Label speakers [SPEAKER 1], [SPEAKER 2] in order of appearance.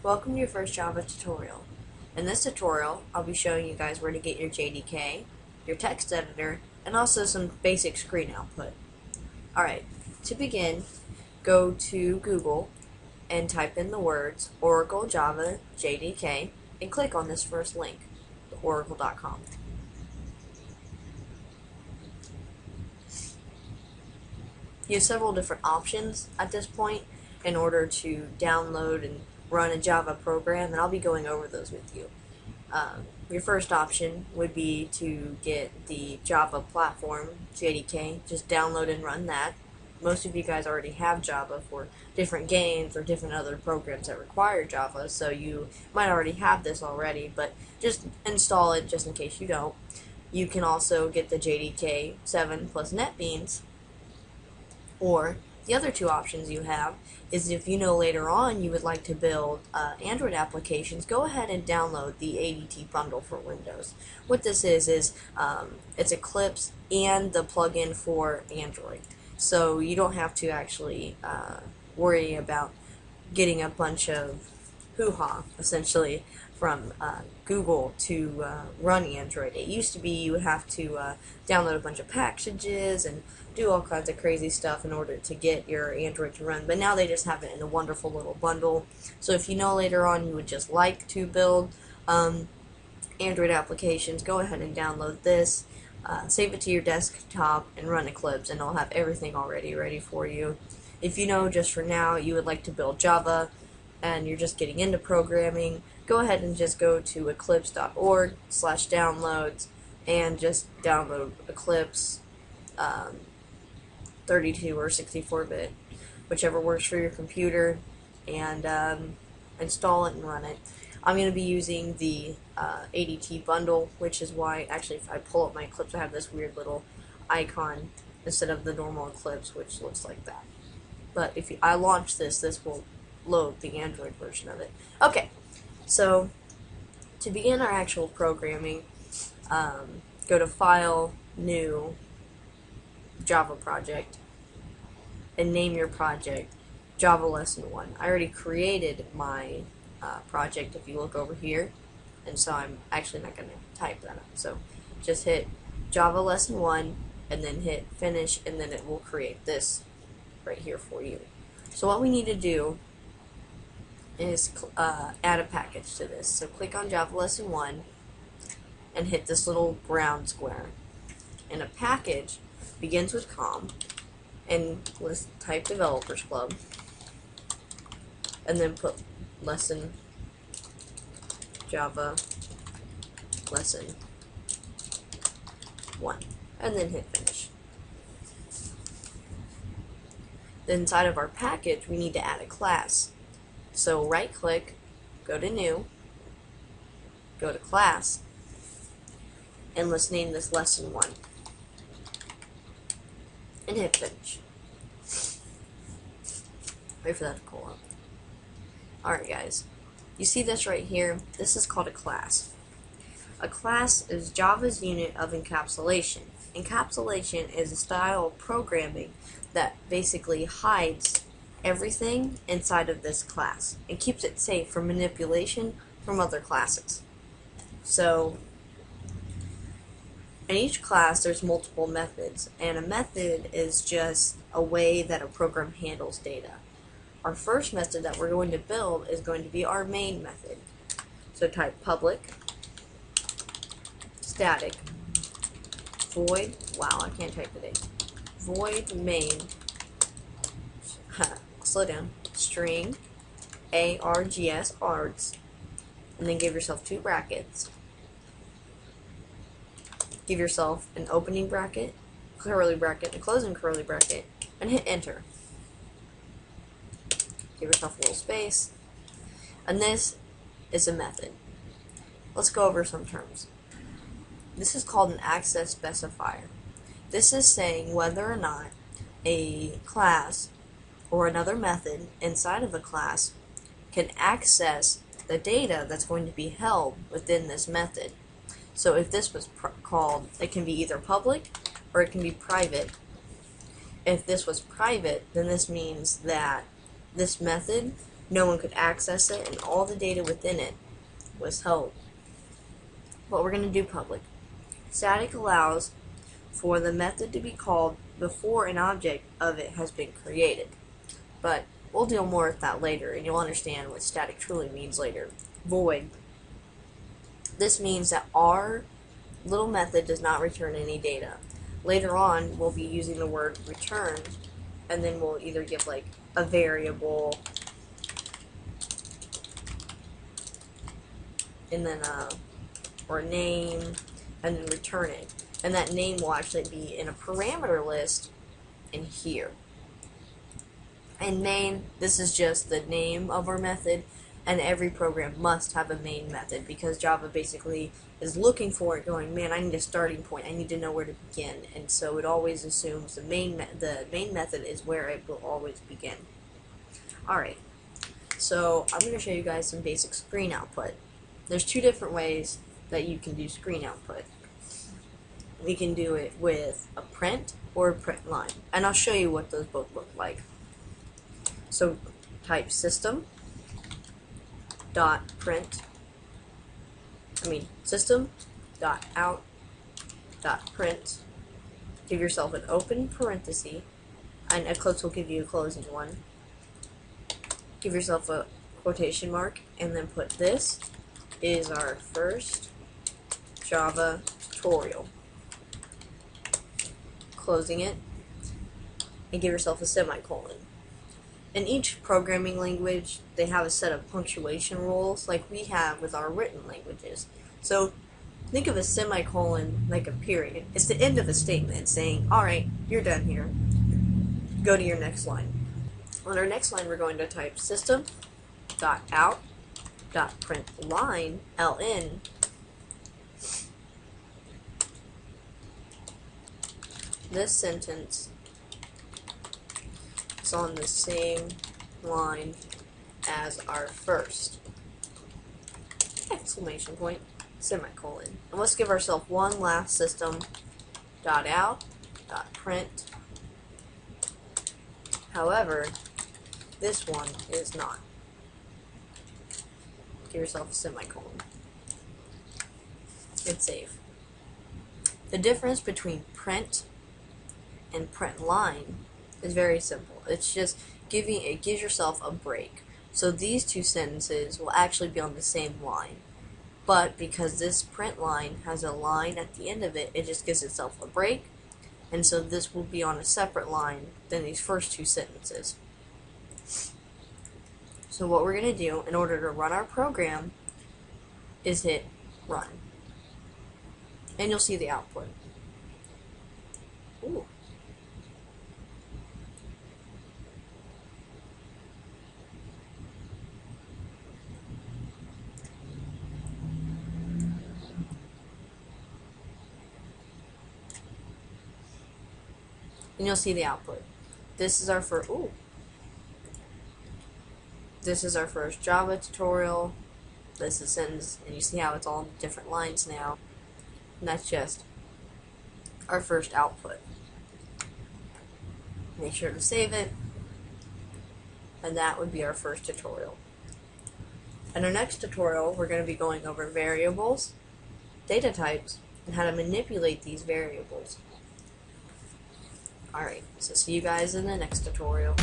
[SPEAKER 1] Welcome to your first Java tutorial. In this tutorial, I'll be showing you guys where to get your JDK, your text editor, and also some basic screen output. Alright, to begin, go to Google and type in the words Oracle Java JDK and click on this first link, oracle.com. You have several different options at this point in order to download and run a Java program, and I'll be going over those with you. Your first option would be to get the Java platform JDK. Just download and run that. Most of you guys already have Java for different games or different other programs that require Java, so you might already have this already, but just install it just in case you don't. You can also get the JDK 7 plus NetBeans, or the other two options you have is if you know later on you would like to build Android applications, go ahead and download the ADT bundle for Windows. What this is it's Eclipse and the plugin for Android. So you don't have to actually worry about getting a bunch of hoo-ha, essentially, from Google to run Android. It used to be you would have to download a bunch of packages and do all kinds of crazy stuff in order to get your Android to run, but now they just have it in a wonderful little bundle. So if you know later on you would just like to build Android applications, go ahead and download this, save it to your desktop, and run Eclipse, and it'll have everything already ready for you. If you know just for now you would like to build Java and you're just getting into programming, go ahead and just go to eclipse.org/downloads and just download Eclipse 32 or 64-bit, whichever works for your computer, and install it and run it. I'm going to be using the ADT bundle, which is why, actually, if I pull up my Eclipse, I have this weird little icon instead of the normal Eclipse, which looks like that. But if I launch this will load the Android version of it. Okay, so to begin our actual programming, go to File, New, Java Project, and name your project Java Lesson 1. I already created my project if you look over here, and so I'm actually not going to type that up. So just hit Java Lesson 1 and then hit Finish, and then it will create this right here for you. So what we need to do is add a package to this. So click on Java Lesson 1 and hit this little brown square. And a package begins with COM, and let's type Developers Club, and then put lesson Java Lesson 1, and then hit Finish. Then inside of our package we need to add a class. So right click, go to New, go to Class, and let's name this Lesson 1. And hit Finish. Wait for that to cool up. Alright guys, you see this right here? This is called a class. A class is Java's unit of encapsulation. Encapsulation is a style of programming that basically hides everything inside of this class and keeps it safe from manipulation from other classes. So in each class there's multiple methods, and a method is just a way that a program handles data. Our first method that we're going to build is going to be our main method. So type public static void, wow, I can't type today, void main, slow down, string args, args, and then give yourself two brackets. Give yourself an opening bracket, curly bracket, and a closing curly bracket, and hit enter. Give yourself a little space, and this is a method. Let's go over some terms. This is called an access specifier. This is saying whether or not a class or another method inside of a class can access the data that's going to be held within this method. So if this was called, it can be either public or it can be private. If this was private, then this means that this method no one could access it, and all the data within it was held. But we're going to do public. Static allows for the method to be called before an object of it has been created. But we'll deal more with that later, and you'll understand what static truly means later. Void. This means that our little method does not return any data. Later on, we'll be using the word return, and then we'll either give like a variable, and then or a name, and then return it. And that name will actually be in a parameter list in here. And main, this is just the name of our method, and every program must have a main method because Java basically is looking for it, going, man, I need a starting point, I need to know where to begin, and so it always assumes the main method is where it will always begin. Alright, so I'm going to show you guys some basic screen output. There's two different ways that you can do screen output. We can do it with a print or a print line, and I'll show you what those both look like. So type system dot out dot print. Give yourself an open parenthesis, and a close will give you a closing one. Give yourself a quotation mark, and then put this is our first Java tutorial. Closing it, and give yourself a semicolon. In each programming language, they have a set of punctuation rules like we have with our written languages. So think of a semicolon like a period. It's the end of a statement saying, alright, you're done here. Go to your next line. On our next line, we're going to type system.out.println, ln, this sentence is on the same line as our first exclamation point, semicolon. And let's give ourselves one last system.out.print. However, this one is not. Give yourself a semicolon. And save. The difference between print and print line is very simple. It's just it gives yourself a break. So these two sentences will actually be on the same line. But because this print line has a line at the end of it, it just gives itself a break. And so this will be on a separate line than these first two sentences. So what we're going to do in order to run our program is hit run. And you'll see the output. Ooh. And you'll see the output. This is our first. This is our first Java tutorial. This is sentence, and you see how it's all different lines now. And that's just our first output. Make sure to save it, and that would be our first tutorial. In our next tutorial, we're going to be going over variables, data types, and how to manipulate these variables. Alright, so see you guys in the next tutorial.